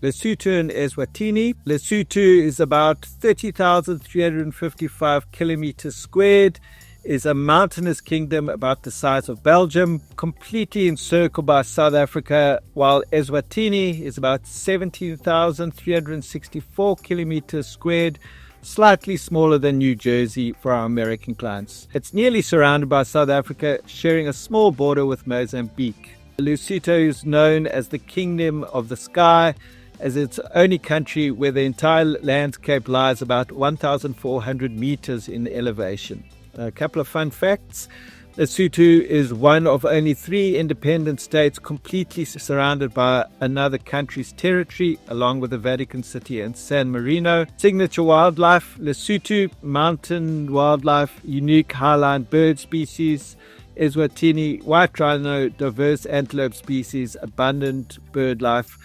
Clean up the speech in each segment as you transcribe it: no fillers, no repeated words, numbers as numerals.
Lesotho and Eswatini. Lesotho is about 30,355 kilometers squared, is a mountainous kingdom about the size of Belgium, completely encircled by South Africa, while Eswatini is about 17,364 kilometers squared, slightly smaller than New Jersey for our American clients. It's nearly surrounded by South Africa, sharing a small border with Mozambique. Lesotho is known as the Kingdom of the Sky, as it's the only country where the entire landscape lies about 1,400 meters in elevation. A couple of fun facts. Lesotho is one of only 3 independent states completely surrounded by another country's territory, along with the Vatican City and San Marino. Signature wildlife: Lesotho, mountain wildlife, unique highland bird species. Eswatini, white rhino, diverse antelope species, abundant bird life.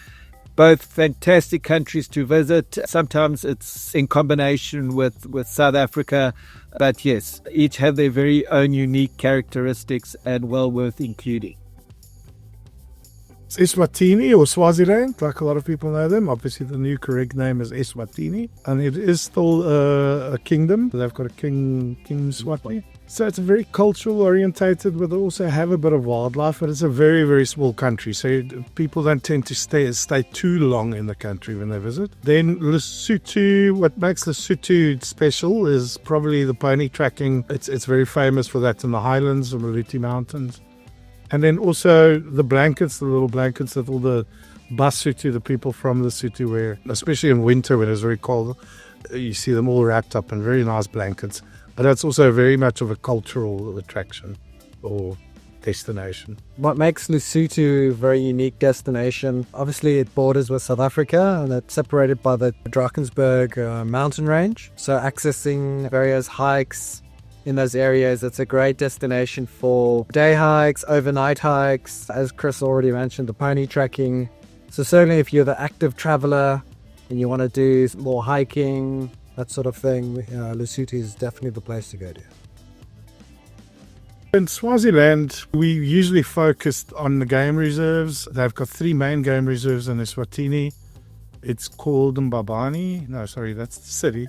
Both fantastic countries to visit. Sometimes it's in combination with South Africa, but yes, each have their very own unique characteristics and well worth including. It's Eswatini or Swaziland, like a lot of people know them. Obviously, the new correct name is Eswatini, and it is still a kingdom. They've got a King Swati. So it's very cultural orientated, but they also have a bit of wildlife. But it's a very, very small country, so people don't tend to stay too long in the country when they visit. Then Lesotho, what makes Lesotho special is probably the pony tracking. It's very famous for that in the highlands, the Maluti Mountains. And then also the blankets, the little blankets that all the Basotho, the people from Lesotho wear, especially in winter when it's very cold. You see them all wrapped up in very nice blankets. But that's also very much of a cultural attraction or destination. What makes Lesotho a very unique destination, obviously it borders with South Africa and it's separated by the Drakensberg mountain range. So accessing various hikes in those areas, it's a great destination for day hikes, overnight hikes, as Chris already mentioned, the pony tracking. So certainly if you're the active traveler and you want to do more hiking, that sort of thing, Lesotho is definitely the place to go to. In Swaziland, we usually focused on the game reserves. They've got 3 main game reserves in Eswatini. It's called Mbabane. No, sorry, that's the city.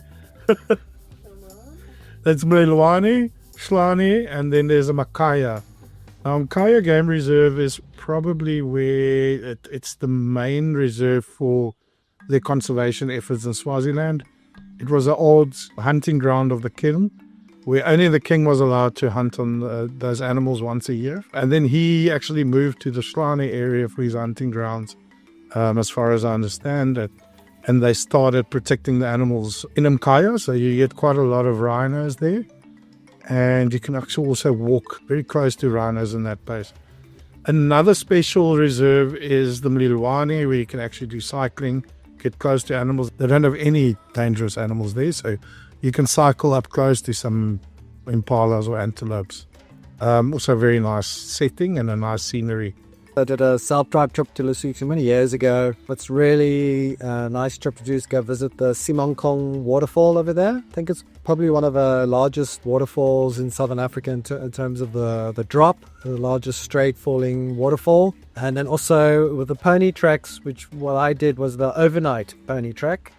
That's Mlelwane, Hlane, and then there's a Makaya. Now, Makaya Game Reserve is probably where it's the main reserve for the conservation efforts in Swaziland. It was an old hunting ground of the king, where only the king was allowed to hunt on those animals once a year. And then he actually moved to the Hlane area for his hunting grounds, as far as I understand it. And they started protecting the animals in Mkaya, so you get quite a lot of rhinos there. And you can actually also walk very close to rhinos in that place. Another special reserve is the Mlelwane, where you can actually do cycling, get close to animals. They don't have any dangerous animals there, so you can cycle up close to some impalas or antelopes. Also a very nice setting and a nice scenery. I did a self-drive trip to Lesotho many years ago. It's really a nice trip to do is go visit the Simonkong waterfall over there. I think it's probably one of the largest waterfalls in Southern Africa in terms of the drop, the largest straight falling waterfall. And then also with the pony tracks, which what I did was the overnight pony track.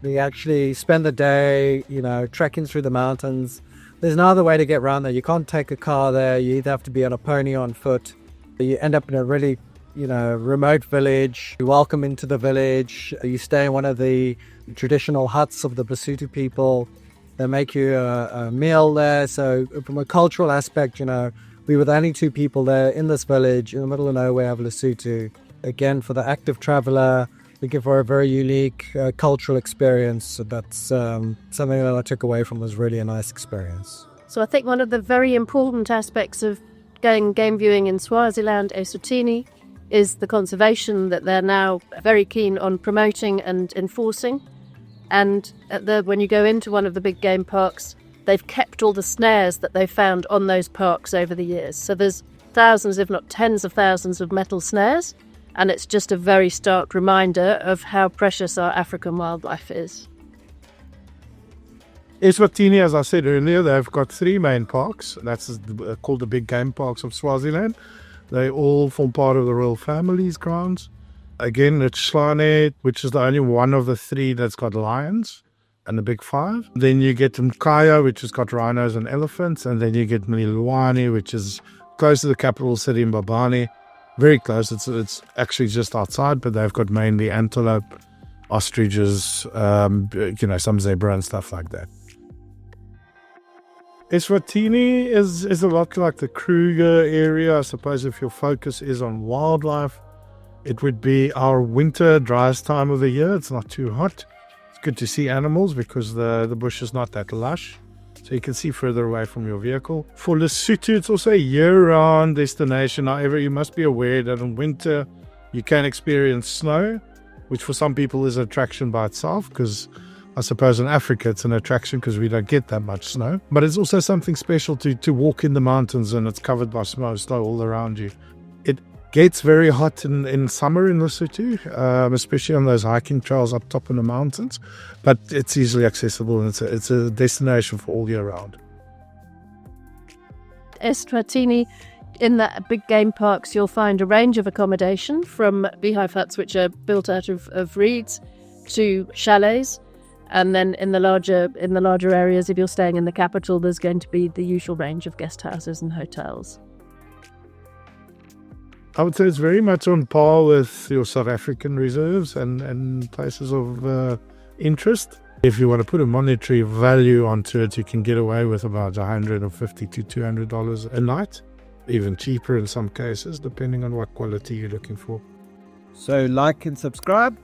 We actually spend the day, trekking through the mountains. There's no other way to get around there. You can't take a car there. You either have to be on a pony or on foot. You end up in a really, remote village. You welcome into the village. You stay in one of the traditional huts of the Basotho people. They make you a meal there. So from a cultural aspect, we were the only 2 people there in this village in the middle of nowhere of Lesotho. Again, for the active traveler, looking for a very unique cultural experience. So that's something that I took away from was really a nice experience. So I think one of the very important aspects of going game viewing in Swaziland, Eswatini, is the conservation that they're now very keen on promoting and enforcing. And when you go into one of the big game parks, they've kept all the snares that they've found on those parks over the years. So there's thousands, if not tens of thousands of metal snares. And it's just a very stark reminder of how precious our African wildlife is. Eswatini, as I said earlier, they've got 3 main parks. That's called the big game parks of Swaziland. They all form part of the royal family's grounds. Again, it's Hlane, which is the only one of the three that's got lions and the big five. Then you get Mkaya, which has got rhinos and elephants. And then you get Mililwane, which is close to the capital city in Mbabane. Very close. It's actually just outside, but they've got mainly antelope, ostriches, some zebra and stuff like that. Eswatini is a lot like the Kruger area. I suppose if your focus is on wildlife, it would be our winter, driest time of the year. It's not too hot. It's good to see animals because the bush is not that lush, so you can see further away from your vehicle. For Lesotho, it's also a year-round destination. However, you must be aware that in winter you can experience snow, which for some people is an attraction by itself, because I suppose in Africa it's an attraction because we don't get that much snow. But it's also something special to walk in the mountains and it's covered by snow all around you. It gets very hot in summer in Lesotho, especially on those hiking trails up top in the mountains. But it's easily accessible and it's a destination for all year round. Eswatini, in the big game parks, you'll find a range of accommodation from beehive huts, which are built out of reeds, to chalets. And then in the larger areas, if you're staying in the capital, there's going to be the usual range of guest houses and hotels. I would say it's very much on par with your South African reserves and places of interest. If you want to put a monetary value onto it, you can get away with about $150 to $200 a night, even cheaper in some cases, depending on what quality you're looking for. So like and subscribe.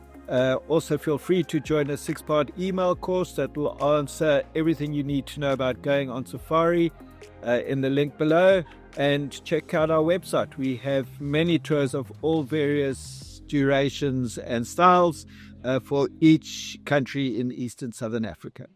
Also feel free to join a 6-part email course that will answer everything you need to know about going on safari in the link below, and check out our website. We have many tours of all various durations and styles for each country in Eastern Southern Africa.